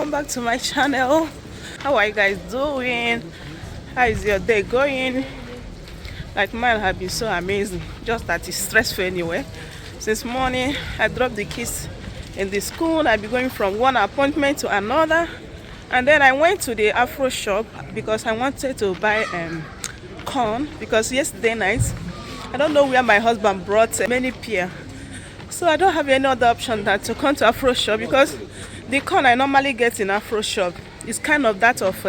welcome back to my channel. How are you guys doing? How is your day going? Like mine have been so amazing, just that it's stressful anyway. Since morning I dropped the kids in the school. I'll be going from one appointment to another, and then I went to the Afro shop because I wanted to buy corn, because yesterday night I don't know where my husband brought many pear, so I don't have any other option than to come to Afro shop, because the corn I normally get in Afro shop is kind of that of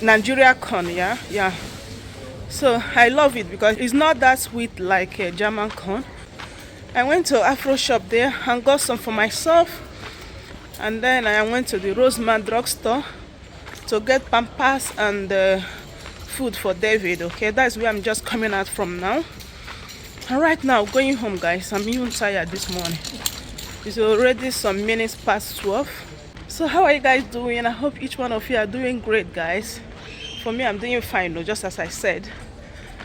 Nigeria corn. Yeah. So I love it because it's not that sweet like a German corn. I went to Afro shop there and got some for myself, and then I went to the Roseman drugstore to get Pampers and food for David. Okay, that's where I'm just coming out from now. And right now going home, guys. I'm even tired this morning. It's already some minutes past 12. So how are you guys doing? I hope each one of you are doing great, guys. For me, I'm doing fine, though, just as I said.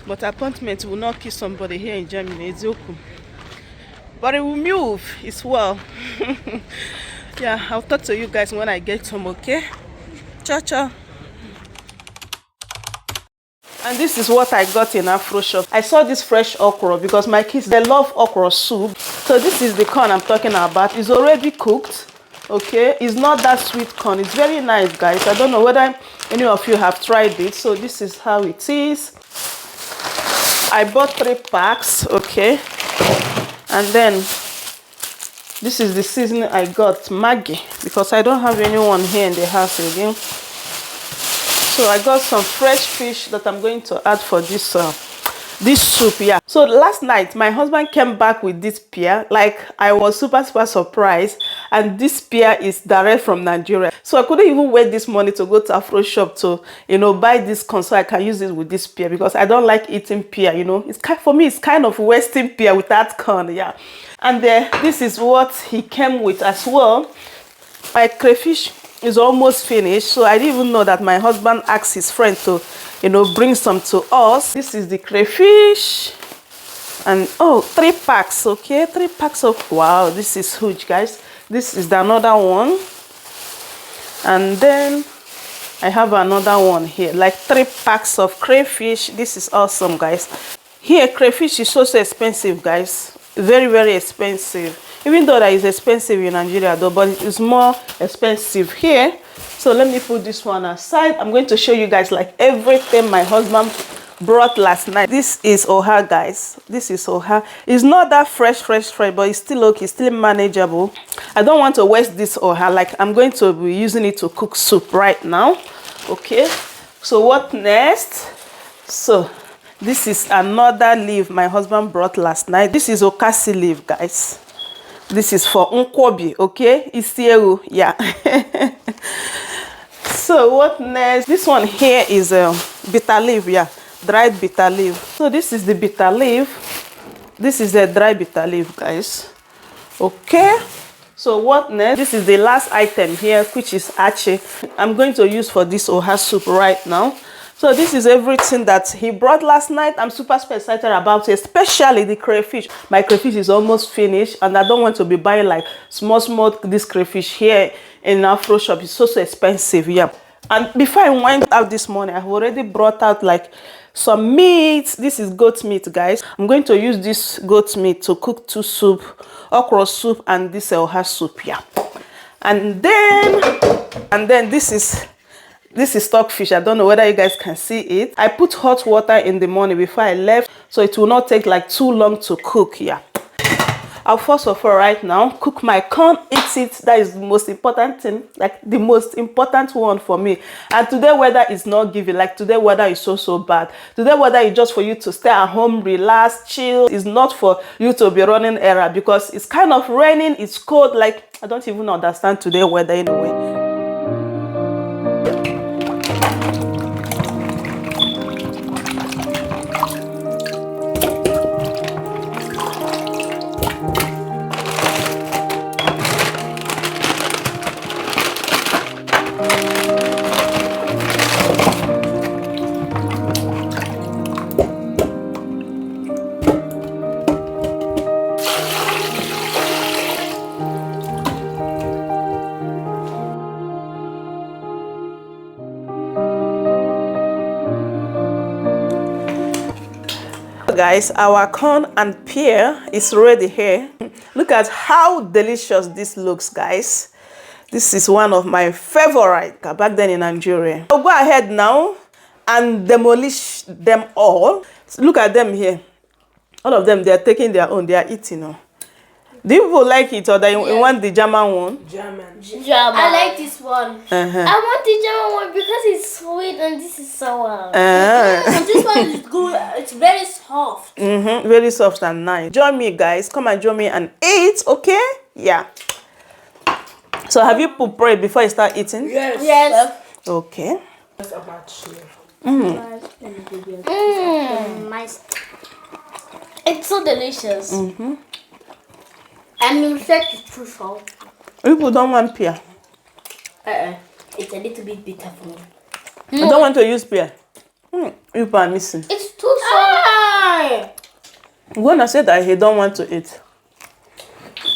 But appointment will not kill somebody here in Germany. It's open. But it will move. It's well. Yeah, I'll talk to you guys when I get home, okay? Ciao, ciao. And this is what I got in Afro shop. I saw this fresh okra because my kids, they love okra soup. So this is the corn I'm talking about. It's already cooked. Okay, it's not that sweet corn. It's very nice, guys. I don't know whether any of you have tried it. So this is how it is. I bought 3 packs. Okay, and then this is the seasoning I got, Maggi, because I don't have anyone here in the house again. So I got some fresh fish that I'm going to add for this soup. Yeah. So last night my husband came back with this pear. Like, I was super surprised, and this pear is direct from Nigeria. So I couldn't even wait this morning to go to Afro shop to buy this corn so I can use it with this pear, because I don't like eating pear. It's for me, it's kind of wasting pear without corn. Yeah. And this is what he came with as well. My crayfish is almost finished, so I didn't even know that my husband asked his friend to bring some to us. This is the crayfish, and 3 packs. Okay, 3 packs of, wow, this is huge, guys. This is the another one, and then I have another one here, like 3 packs of crayfish. This is awesome, guys. Here crayfish is so expensive, guys. Very expensive. Even though that is expensive in Nigeria, though, but it is more expensive here. So let me put this one aside. I'm going to show you guys like everything my husband brought last night. This is oha, guys. This is oha. It's not that fresh, but it's still okay, still manageable. I don't want to waste this oha. Like, I'm going to be using it to cook soup right now. Okay, so what next? So this is another leaf my husband brought last night. This is okasi leaf, guys. This is for nkwobi, okay? Isiewu, yeah. So what next? This one here is bitter leaf, yeah, dried bitter leaf. So this is the bitter leaf. This is the dry bitter leaf, guys. Okay. So what next? This is the last item here, which is achi. I'm going to use for this oha soup right now. So this is everything that he brought last night. I'm super excited about it, especially the crayfish. My crayfish is almost finished, and I don't want to be buying like small this crayfish here in Afro shop. It's so expensive, yeah. And before I went out this morning, I've already brought out like some meat. This is goat meat, guys. I'm going to use this goat meat to cook 2 soup, okra soup and this oha soup, yeah. And then this is stockfish. I don't know whether you guys can see it. I put hot water in the morning before I left, so it will not take like too long to cook. Yeah. I'll first of all right now cook my corn, eat it. That is the most important thing, like the most important one for me. And today weather is not giving. Like today weather is so bad. Today weather is just for you to stay at home, relax, chill. It's not for you to be running errand, because it's kind of raining, it's cold. Like, I don't even understand today weather anyway. guys, our corn and pear is ready here. Look at how delicious this looks, guys. This is one of my favorite back then in Nigeria. I'll go ahead now and demolish them all. Look at them here. All of them, they are taking their own. They are eating. Oh. Do you people like it, or do you want the German one? German. I like this one. I want the German one because it's sweet and this is sour. And this one is good. It's very soft. Very soft and nice. Join me, guys. Come and join me and eat, okay? Yeah. So have you prepared before you start eating? Yes. Okay. It's so delicious. And you said it's too salt. People don't want pear. It's a little bit bitter for me. I don't want to use pear. You are missing. It's too sour. When I said that he don't want to eat.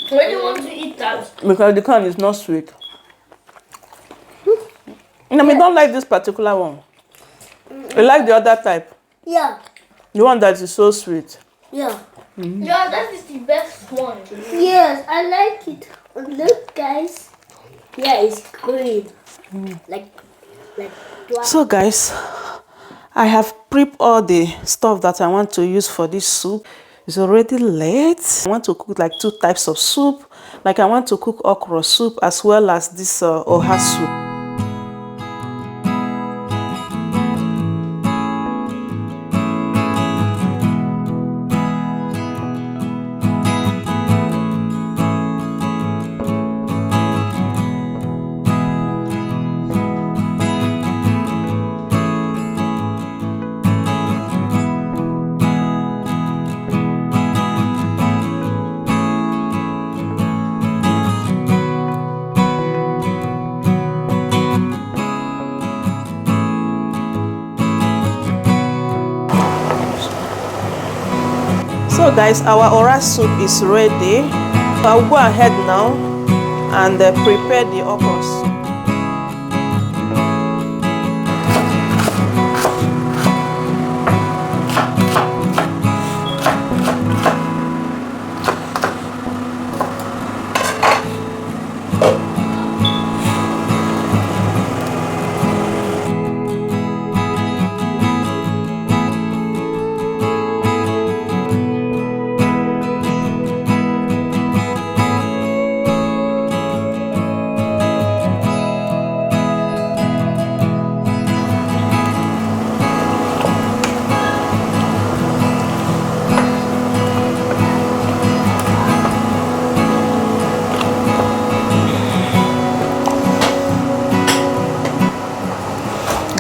Why do you want to eat that? Because the corn is not sweet. No, we don't like this particular one. We like the other type. Yeah. The one that is so sweet. Yeah. Yeah, that is the best one. Yes, I like it. Look, guys. Yeah, it's green. So guys, I have prepped all the stuff that I want to use for this soup. It's already late. I want to cook like 2 types of soup. Like I want to cook okra soup as well as this oha soup. So guys, our ora soup is ready. I'll go ahead now and prepare the okras.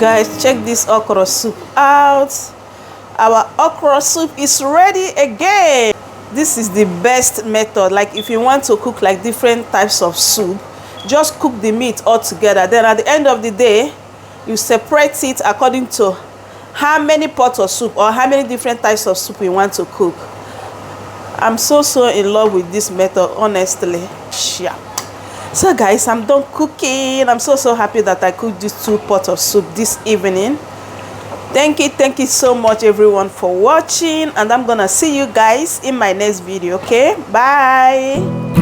Guys, check this okra soup out. Our okra soup is ready again. This is the best method. Like if you want to cook like different types of soup, just cook the meat all together. Then at the end of the day, you separate it according to how many pots of soup or how many different types of soup you want to cook. I'm so in love with this method, honestly. Yeah. So guys, I'm done cooking. I'm so happy that I cooked these 2 pots of soup this evening. Thank you so much everyone for watching, and I'm gonna see you guys in my next video. Okay, bye.